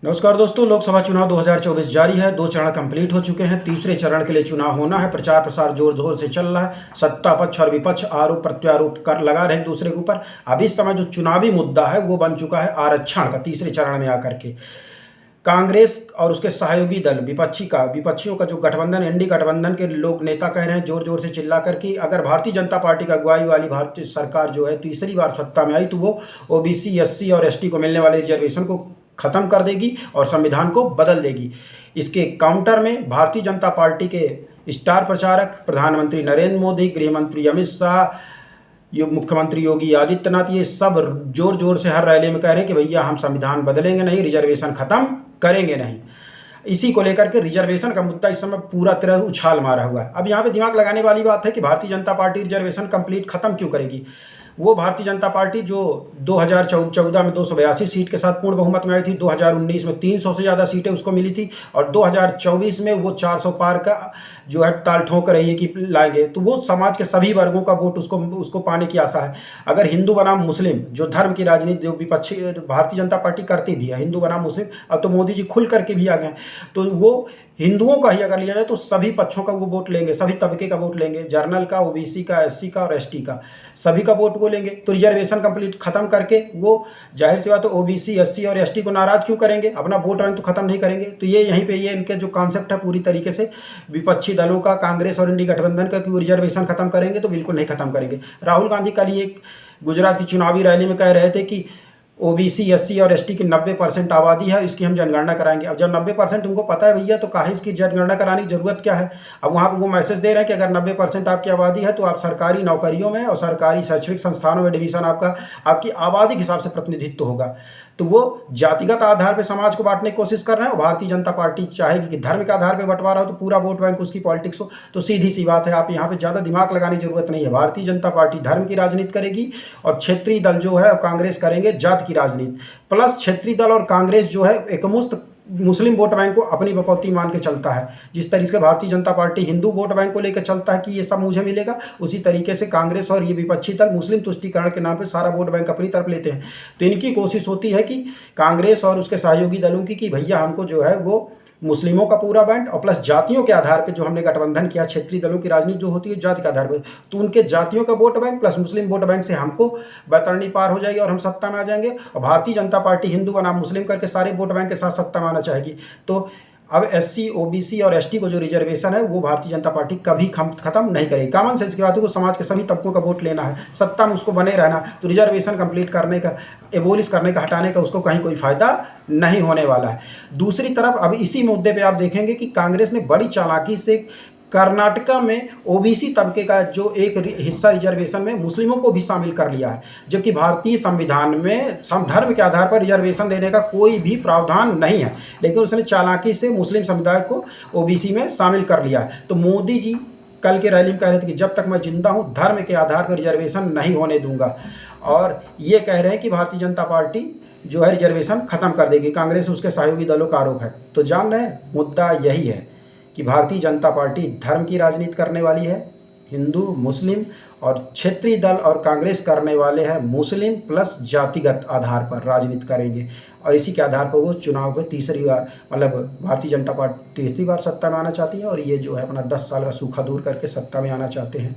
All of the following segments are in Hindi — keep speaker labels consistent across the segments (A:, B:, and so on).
A: नमस्कार दोस्तों, लोकसभा चुनाव 2024 जारी है। 2 चरण कंप्लीट हो चुके हैं। तीसरे चरण के लिए चुनाव होना है। प्रचार प्रसार जोर जोर से चल रहा है। सत्ता पक्ष और विपक्ष आरोप प्रत्यारोप कर लगा रहे एक दूसरे के ऊपर। अब इस समय जो चुनावी मुद्दा है वो बन चुका है आरक्षण का, तीसरे चरण में आकर के कांग्रेस और उसके सहयोगी दल विपक्षियों का जो गठबंधन, एनडीए गठबंधन के लोग नेता कह रहे हैं जोर जोर से चिल्ला कर कि अगर भारतीय जनता पार्टी का अगुवाई वाली भारतीय सरकार जो है तीसरी बार सत्ता में आई तो वो ओबीसी, एससी और एसटी को मिलने वाले रिजर्वेशन को खत्म कर देगी और संविधान को बदल देगी। इसके काउंटर में भारतीय जनता पार्टी के स्टार प्रचारक प्रधानमंत्री नरेंद्र मोदी, गृह मंत्री अमित शाह, मुख्यमंत्री योगी आदित्यनाथ, ये सब जोर जोर से हर रैली में कह रहे हैं कि भैया हम संविधान बदलेंगे नहीं, रिजर्वेशन खत्म करेंगे नहीं। इसी को लेकर के रिजर्वेशन का मुद्दा इस समय पूरा तरह उछाल मारा हुआ है। अब यहाँ पे दिमाग लगाने वाली बात है कि Bharatiya Janata party reservation complete खत्म क्यों करेगी। वो भारतीय जनता पार्टी जो 2014 में 282 सीट के साथ पूर्ण बहुमत में आई थी, 2019 में 300 से ज़्यादा सीटें उसको मिली थी और 2024 में वो 400 पार का जो है ताल ठोक रही है कि लाएंगे। तो वो समाज के सभी वर्गों का वोट उसको पाने की आशा है। अगर हिंदू बनाम मुस्लिम जो धर्म की राजनीति जो विपक्षी भारतीय जनता पार्टी करती भी है, हिंदू बनाम मुस्लिम, अब तो मोदी जी खुल करके भी आ गए। तो वो हिंदुओं का ही अगर लिया जाए तो सभी पक्षों का वो वोट लेंगे, सभी तबके का वोट लेंगे, जर्नल का, ओबीसी का, एससी का और एसटी का, सभी का वोट वो लेंगे। तो रिजर्वेशन कंप्लीट खत्म करके वो जाहिर सी बात है ओबीसी, एससी और एसटी को नाराज क्यों करेंगे, अपना वोट बैंक तो खत्म नहीं करेंगे। तो ये यहीं पे ये इनके जो कॉन्सेप्ट है पूरी तरीके से विपक्षी दलों का, कांग्रेस और इंडी गठबंधन का कि वो रिजर्वेशन खत्म करेंगे, तो बिल्कुल नहीं खत्म करेंगे। राहुल गांधी कल ही एक गुजरात की चुनावी रैली में कह रहे थे कि ओबीसी, एससी और एसटी की 90% आबादी है, इसकी हम जनगणना कराएंगे। अब जब 90% उनको पता है भैया तो काहे इसकी जनगणना कराने की जरूरत क्या है। अब वहाँ पर वो मैसेज दे रहे हैं कि अगर 90% आपकी आबादी है तो आप सरकारी नौकरियों में और सरकारी शैक्षणिक संस्थानों में डिवीजन आपकी आबादी के हिसाब से प्रतिनिधित्व होगा। तो वो जातिगत आधार पर समाज को बांटने की कोशिश कर रहे हैं और भारतीय जनता पार्टी चाहेगी कि धर्म के आधार पर बंटवारा हो तो पूरा वोट बैंक उसकी पॉलिटिक्स हो। तो सीधी सी बात है, आप यहाँ पे ज़्यादा दिमाग लगाने की जरूरत नहीं है। भारतीय जनता पार्टी धर्म की राजनीति करेगी और क्षेत्रीय दल जो है कांग्रेस करेंगे जात की राजनीति। प्लस क्षेत्रीय दल और कांग्रेस जो है एकमुश्त मुस्लिम वोट बैंक को अपनी बकौती मान के चलता है। जिस तरीके से Bharatiya Janata party Hindu vote bank को लेकर चलता है कि ये सब मुझे मिलेगा, उसी तरीके से कांग्रेस और ये विपक्षी दल मुस्लिम तुष्टीकरण के नाम पे सारा वोट बैंक अपनी तरफ लेते हैं। तो इनकी कोशिश होती है कि कांग्रेस और उसके सहयोगी दलों की कि भैया हमको जो है वो मुस्लिमों का पूरा बैंड और प्लस जातियों के आधार पे जो हमने गठबंधन किया, क्षेत्रीय दलों की राजनीति जो होती है जाति के आधार पर, तो उनके जातियों का वोट बैंक प्लस मुस्लिम वोट बैंक से हमको बैतरणी पार हो जाएगी और हम सत्ता में आ जाएंगे। और भारतीय जनता पार्टी हिंदू बनाम मुस्लिम करके सारे वोट बैंक के साथ सत्ता में आना चाहेगी। तो अब एससी, ओबीसी और एसटी को जो रिजर्वेशन है वो भारतीय जनता पार्टी कभी खत्म नहीं करेगी। कॉमन सेंस की बात है को समाज के सभी तबकों का वोट लेना है, सत्ता में उसको बने रहना, तो रिजर्वेशन कंप्लीट करने का, एबोलिश करने का, हटाने का उसको कहीं कोई फायदा नहीं होने वाला है। दूसरी तरफ अब इसी मुद्दे पे आप देखेंगे कि कांग्रेस ने बड़ी चालाकी से कर्नाटका में ओबीसी तबके का जो एक हिस्सा रिजर्वेशन में मुस्लिमों को भी शामिल कर लिया है, जबकि भारतीय संविधान में धर्म के आधार पर रिजर्वेशन देने का कोई भी प्रावधान नहीं है, लेकिन उसने चालाकी से मुस्लिम समुदाय को ओबीसी में शामिल कर लिया है। तो मोदी जी कल के रैली में कह रहे थे कि जब तक मैं जिंदा हूँ धर्म के आधार पर रिजर्वेशन नहीं होने दूंगा, और ये कह रहे हैं कि भारतीय जनता पार्टी जो है रिजर्वेशन खत्म कर देगी। कांग्रेस उसके सहयोगी दलों का आरोप है। तो जान रहे हैं मुद्दा यही है कि भारतीय जनता पार्टी धर्म की राजनीति करने वाली है, हिंदू, मुस्लिम और क्षेत्रीय दल और कांग्रेस करने वाले हैं मुस्लिम प्लस जातिगत आधार पर राजनीति करेंगे। और इसी के आधार पर वो चुनाव में तीसरी बार मतलब भारतीय जनता पार्टी तीसरी बार सत्ता में आना चाहती है और ये जो है अपना 10 साल का सूखा दूर करके सत्ता में आना चाहते हैं।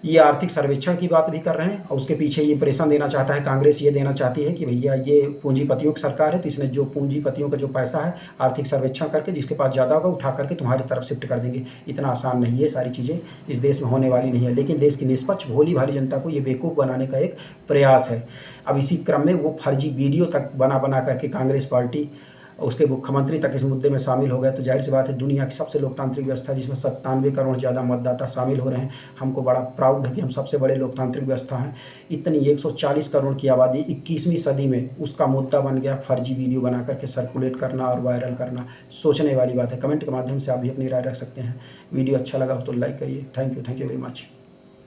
A: ये आर्थिक सर्वेक्षण की बात भी कर रहे हैं और उसके पीछे ये इंप्रेशन देना चाहता है कांग्रेस, ये देना चाहती है कि भैया ये पूंजीपतियों की सरकार है, तो इसने जो पूंजीपतियों का जो पैसा है आर्थिक सर्वेक्षण करके जिसके पास ज़्यादा होगा उठा करके तुम्हारी तरफ शिफ्ट कर देंगे। इतना आसान नहीं है, सारी चीज़ें इस देश में होने वाली नहीं है, लेकिन देश की निष्पक्ष भोली भाली जनता को ये बेवकूफ़ बनाने का एक प्रयास है। अब इसी क्रम में वो फर्जी वीडियो तक बना करके कांग्रेस पार्टी उसके मुख्यमंत्री तक इस मुद्दे में शामिल हो गए। तो जाहिर सी बात है दुनिया की सबसे लोकतांत्रिक व्यवस्था जिसमें 97 करोड़ ज़्यादा मतदाता शामिल हो रहे हैं, हमको बड़ा प्राउड है कि हम सबसे बड़े लोकतांत्रिक व्यवस्था हैं। इतनी 140 करोड़ की आबादी 21वीं सदी में उसका मुद्दा बन गया फर्जी वीडियो बना करके सर्कुलेट करना और वायरल करना। सोचने वाली बात है। कमेंट के माध्यम से आप भी अपनी राय रख सकते हैं। वीडियो अच्छा लगा हो तो लाइक करिए। Thank you very much.